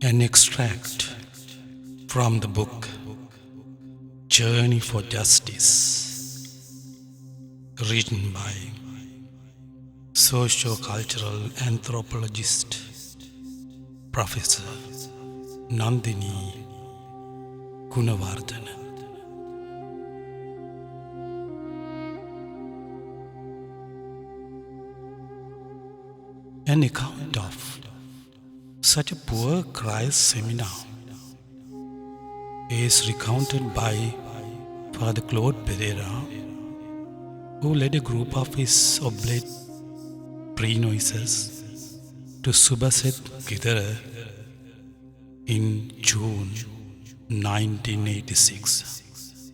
An extract from the book Journey for Justice, written by socio-cultural anthropologist Professor Nandini Gunawardana. An account of such a poor Christ seminar is recounted by Father Claude Pereira, who led a group of his oblate pre-noises to Subaset Gidara in June 1986.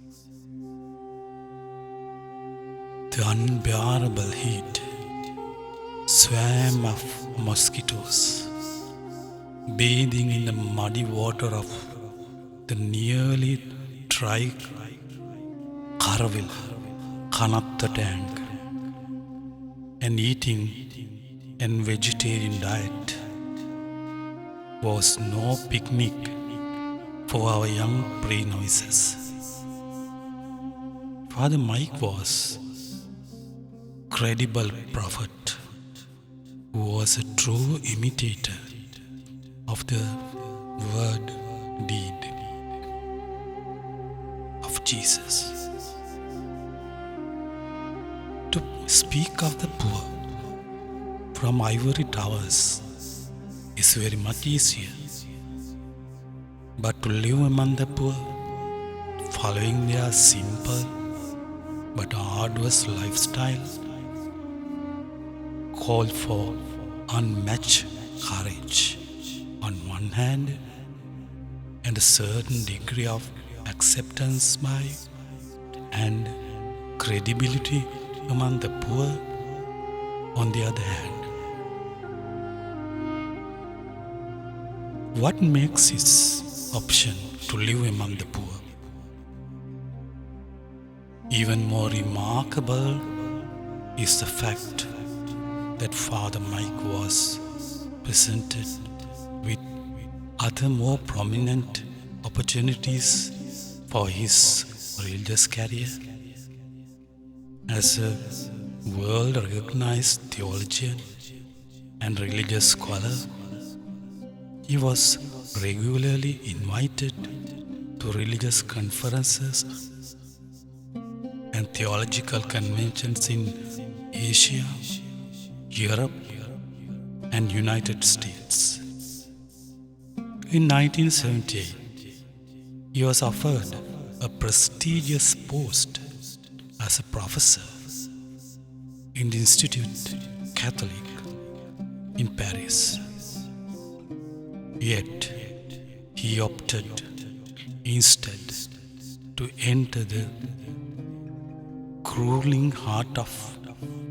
The unbearable heat, swarm of mosquitoes, bathing in the muddy water of the nearly dry Karavil Kanatta tank, and eating a vegetarian diet was no picnic for our young pre-noises. Father Mike was a credible prophet who was a true imitator of the word deed of Jesus. To speak of the poor from ivory towers is very much easier, but to live among the poor, following their simple but arduous lifestyle, called for unmatched courage on one hand and a certain degree of acceptance by and credibility among the poor on the other hand. What makes his option to live among the poor even more remarkable is the fact that Father Mike was presented with other more prominent opportunities for his religious career. As a world-recognized theologian and religious scholar, he was regularly invited to religious conferences and theological conventions in Asia, Europe, and United States. In 1978, he was offered a prestigious post as a professor in the Institut Catholique in Paris. Yet, he opted instead to enter the grueling heart of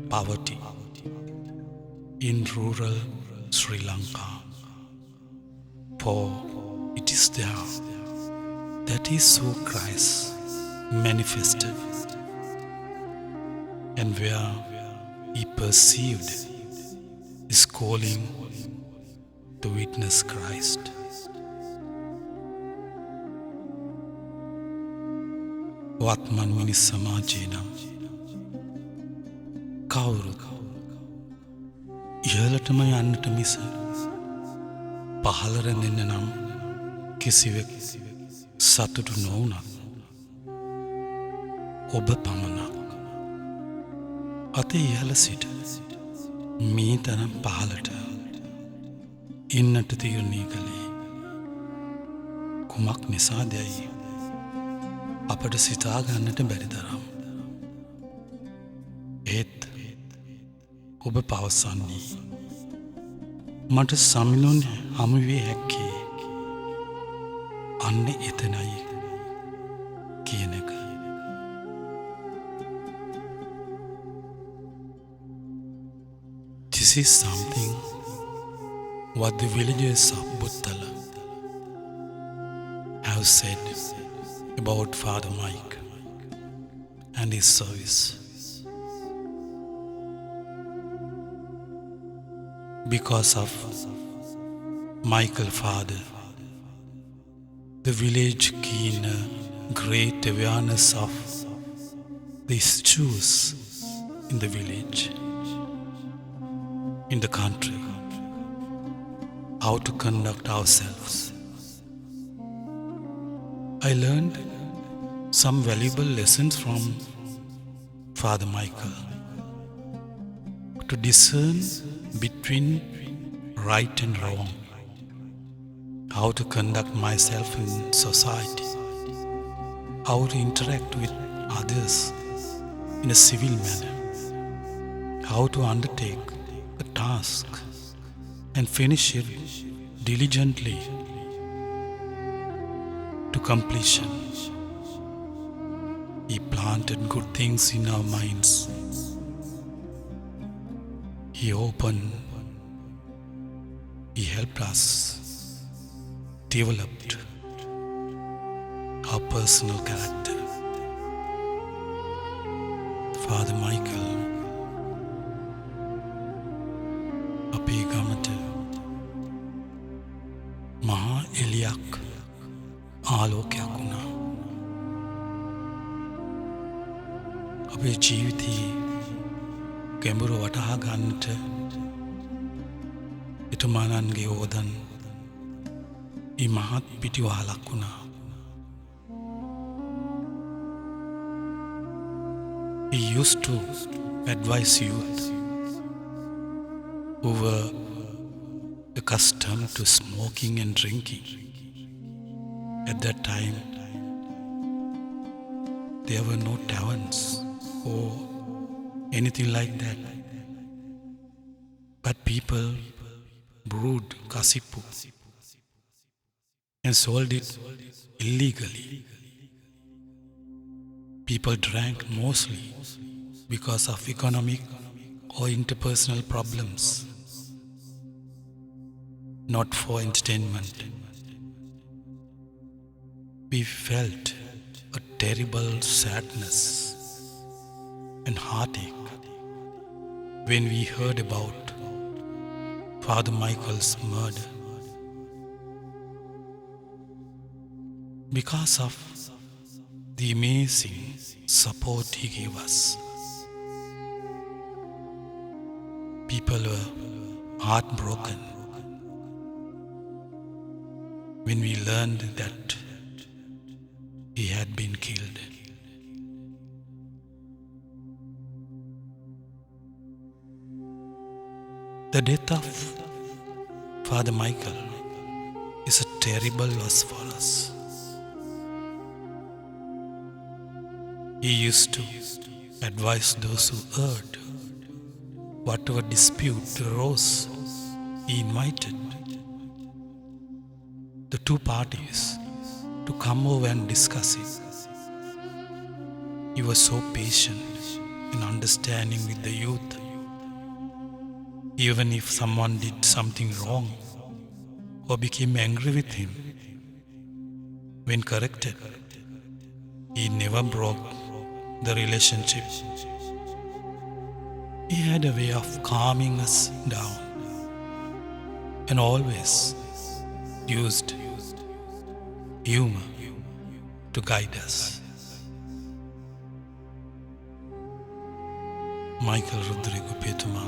poverty in rural Sri Lanka. For it is there that he saw Christ manifested, and where he perceived his calling to witness Christ. වත්මන් මිනිස් සමාජයේ නම් කවුරුත් ඉහළටම යන්නට මිස පහළ රැඳෙන්න නම් කිසිවෙක් සතුටු නොවුනත් ඔබ පමණක් අත ඉහළ සිට මේ තරම් පහළට ඉන්නට තීරණය කළේ කුමක් නිසාදැයි අපට සිතා ගන්නට බැරි තරම්. ඒත් ඔබ පවසන්නේ මට සමිලුන් හමුවේ හැක්කේ අන්න එතනයි කියන එක. This is something what the villagers of Buttala have said about Father Mike and his service. Because of Michael's father The village gained a great awareness of the issues in the village, in the country, how to conduct ourselves. I learned some valuable lessons from Father Michael to discern between right and wrong, how to conduct myself in society, how to interact with others in a civil manner, how to undertake a task and finish it diligently to completion. He planted good things in our minds. He helped us, developed our personal character. Father Michael, අපේ ගමට මහා එළියක් ආලෝකයක් වුණා. අපේ ජීවිතයේ ගැඹුර වටහා ගන්නට එතුමාණන්ගේ ඕදන් ඒ මහත් පිටිවහලක් වුණා. He used to advise youth who were accustomed to smoking and drinking. At that time, there were no taverns or anything like that. But people brewed kasipu and sold it illegally. People drank mostly because of economic or interpersonal problems, not for entertainment. We felt a terrible sadness and heartache when we heard about Father Michael's murder. Because of the amazing support he gave us, people were heartbroken when we learned that he had been killed. The death of Father Michael is a terrible loss for us. He used to advise those who heard whatever dispute arose, he invited the two parties to come over and discuss it. He was so patient and understanding with the youth. Even if someone did something wrong or became angry with him, when corrected, he never broke the relationship. He had a way of calming us down and always used humor to guide us. Michael Rodrigo Petuma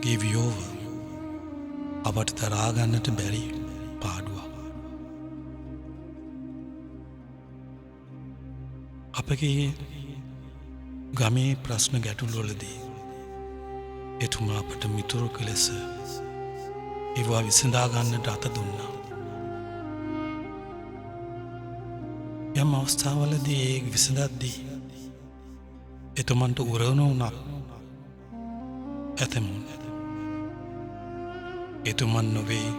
gave you over අපට තරහා ගන්නට බැරි පාඩුවක්. අපගේ ගමේ ප්‍රශ්න ගැටලුවලදී එතුමා අපට මිතුරෙකු ලෙස ඒවා විසඳා ගන්නට අත දුන්නා. යම් අවස්ථාවලදී ඒ විසඳද්දී එතුමන්ට උරවන වුණා ඇතමුන්. එතුමන් නොවේ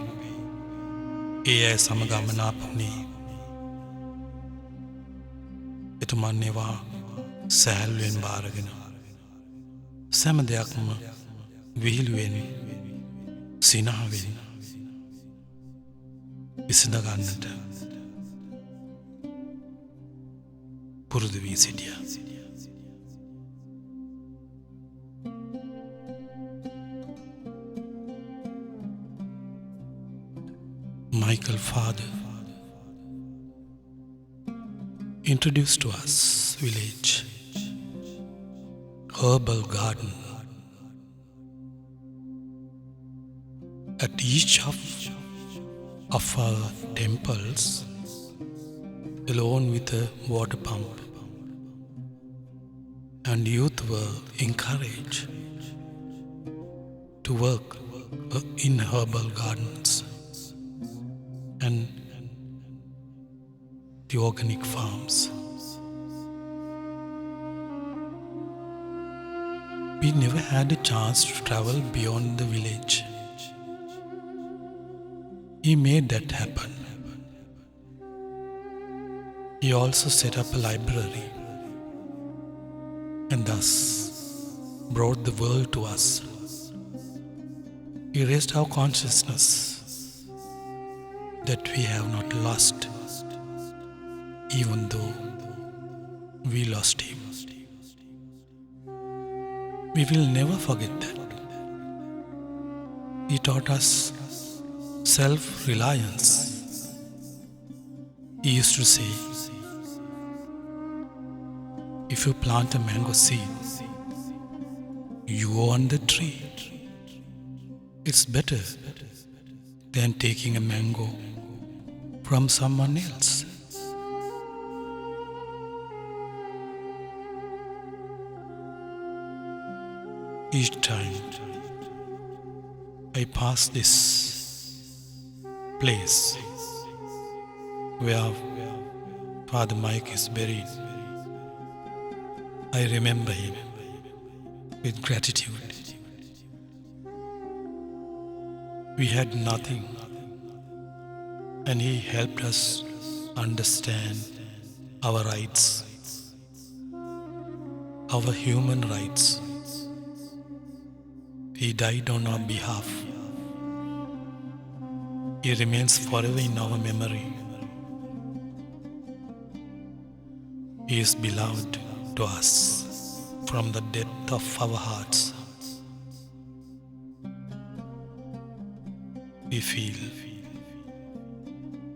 ඒ අය සමග අමනාප වුණේ. එතුමන් ඒවා සැහැල්ලුවෙන් බාරගෙන සෑම දෙයක්ම විහිළුවෙන් සිනහවෙන් විසඳ ගන්නට පුරුදු වී සිටියා. Michael father introduced to us village, herbal garden. At each of our temples, alone with a water pump, and youth were encouraged to work in herbal gardens and the organic farms. We never had a chance to travel beyond the village. He made that happen. He also set up a library and thus brought the world to us. He raised our consciousness that we have not lost, even though we lost him. We will never forget that. He taught us self-reliance. He used to say, if you plant a mango seed, you own the tree. It's better than taking a mango from someone else. Each time I pass this place where Father Mike is buried, I remember him with gratitude. We had nothing, and he helped us understand our rights, our human rights. He died on our behalf. He remains forever in our memory. He is beloved to us from the depth of our hearts.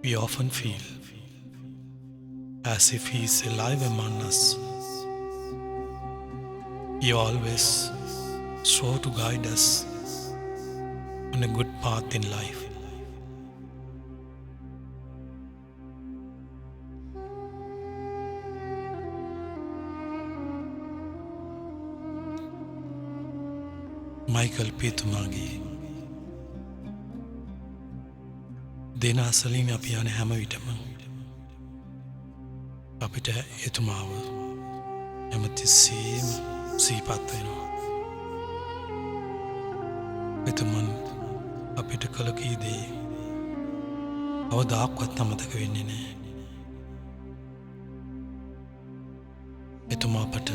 We often feel as if he is alive among us. He always strove to guide us on a good path in life. Michael Petumagi දෙන අසලින් අපි යන හැම විටම අපිට එතුමාව හැමතිස්සෙම සිහිපත් වෙනවා. එතුමන් අපිට කළ කී දේ කවදාවත් අමතක වෙන්නේ නැහැ. එතුමා අපට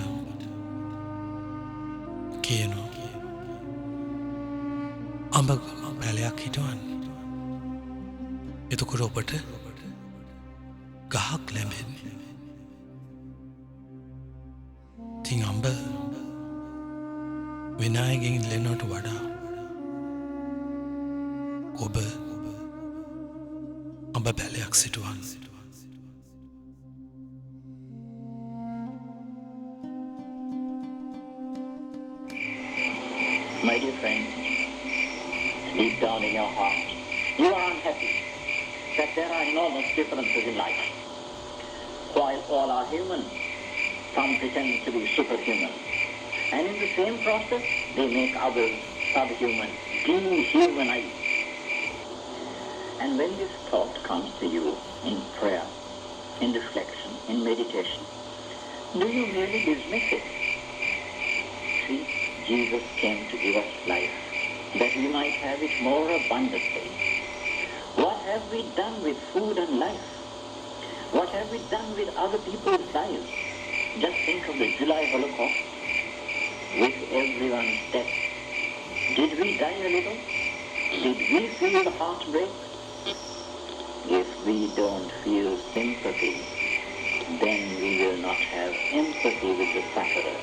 කියනවා අඹ පැලයක් හිටවන්න. එතකොට ඔබට ගහක් ලැබෙන්නේ. ඉතින් අඹ වෙන අයගෙන් ඉල්ලනවට වඩා ඔබ අඹ පැලයක් සිටුවන්න. My dear friend, deep down in your heart, you are unhappy that there are enormous differences in life. While all are human, some pretend to be superhuman. And in the same process, they make others subhuman, dehumanized. And when this thought comes to you in prayer, in reflection, in meditation, do you really dismiss it? See, Jesus came to give us life, that we might have it more abundantly. What have we done with food and life? What have we done with other people's lives? Just think of the July Holocaust. With everyone's death, did we die a little? Did we feel the heartbreak? If we don't feel sympathy, then we will not have empathy with the sufferer.